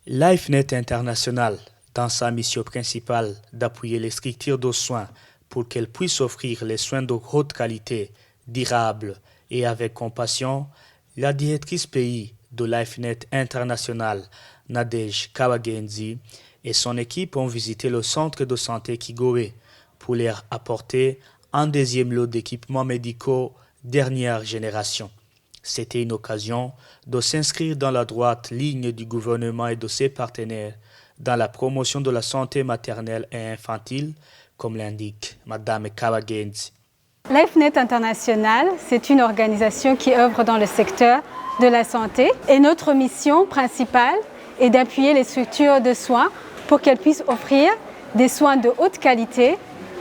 LifeNet International, dans sa mission principale d'appuyer les structures de soins pour qu'elles puissent offrir les soins de haute qualité, durables et avec compassion, la directrice pays de LifeNet International, Nadège Kawagenzi, et son équipe ont visité le centre de santé Kigobe pour leur apporter un deuxième lot d'équipements médicaux dernière génération. C'était une occasion de s'inscrire dans la droite ligne du gouvernement et de ses partenaires dans la promotion de la santé maternelle et infantile, comme l'indique Mme Kawagenzi. LifeNet International, c'est une organisation qui œuvre dans le secteur de la santé et notre mission principale est d'appuyer les structures de soins pour qu'elles puissent offrir des soins de haute qualité,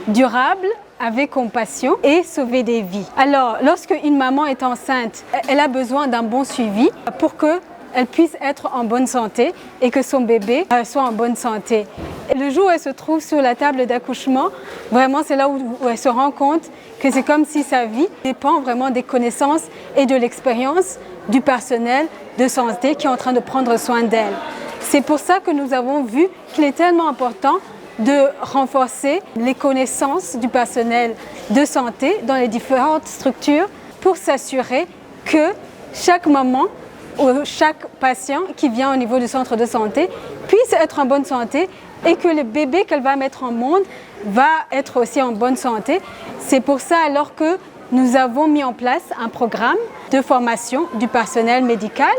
durables, avec compassion et sauver des vies. Alors, lorsque une maman est enceinte, elle a besoin d'un bon suivi pour qu'elle puisse être en bonne santé et que son bébé soit en bonne santé. Le jour où elle se trouve sur la table d'accouchement, vraiment c'est là où elle se rend compte que c'est comme si sa vie dépend vraiment des connaissances et de l'expérience du personnel de santé qui est en train de prendre soin d'elle. C'est pour ça que nous avons vu qu'il est tellement important de renforcer les connaissances du personnel de santé dans les différentes structures pour s'assurer que chaque maman ou chaque patient qui vient au niveau du centre de santé puisse être en bonne santé et que le bébé qu'elle va mettre au monde va être aussi en bonne santé. C'est pour ça alors que nous avons mis en place un programme de formation du personnel médical,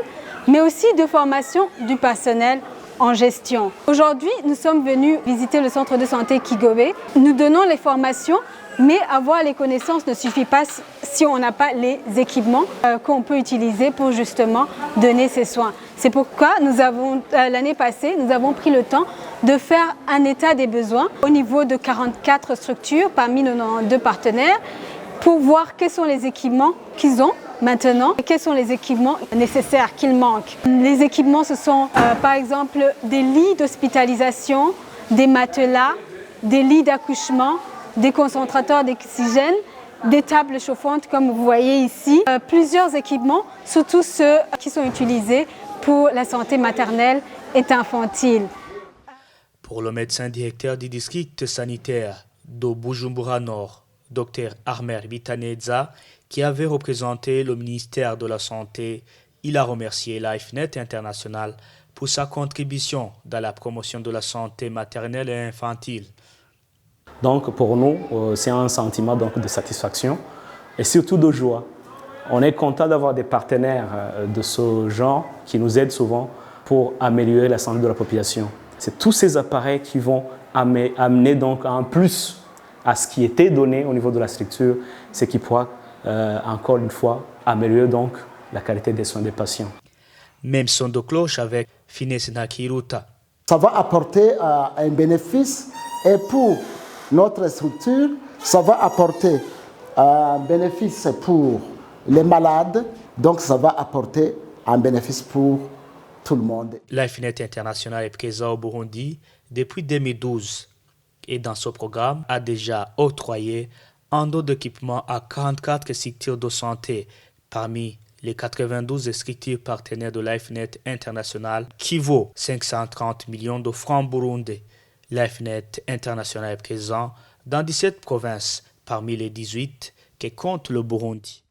mais aussi de formation du personnel en gestion. Aujourd'hui, nous sommes venus visiter le centre de santé Kigobe. Nous donnons les formations, mais avoir les connaissances ne suffit pas si on n'a pas les équipements qu'on peut utiliser pour justement donner ces soins. C'est pourquoi l'année passée, nous avons pris le temps de faire un état des besoins au niveau de 44 structures parmi nos 92 partenaires pour voir quels sont les équipements qu'ils ont maintenant et quels sont les équipements nécessaires qu'il manque. Les équipements, ce sont par exemple des lits d'hospitalisation, des matelas, des lits d'accouchement, des concentrateurs d'oxygène, des tables chauffantes comme vous voyez ici. Plusieurs équipements, surtout ceux qui sont utilisés pour la santé maternelle et infantile. Pour le médecin directeur du district sanitaire de Bujumbura Nord, Dr Armer Bitaneza, qui avait représenté le ministère de la Santé, il a remercié LifeNet International pour sa contribution dans la promotion de la santé maternelle et infantile. Donc pour nous, c'est un sentiment de satisfaction et surtout de joie. On est content d'avoir des partenaires de ce genre qui nous aident souvent pour améliorer la santé de la population. C'est tous ces appareils qui vont amener donc un plus à ce qui était donné au niveau de la structure, ce qui pourra encore une fois améliorer donc la qualité des soins des patients. Même son de cloche avec Finesse Nakiruta. Ça va apporter un bénéfice et pour notre structure, ça va apporter un bénéfice pour les malades, donc ça va apporter un bénéfice pour tout le monde. LifeNet International est présent au Burundi depuis 2012 et dans ce programme a déjà octroyé un lot d'équipements à 44 structures de santé parmi les 92 structures partenaires de LifeNet International qui vaut 530 millions de francs burundais. LifeNet International est présent dans 17 provinces parmi les 18 que compte le Burundi.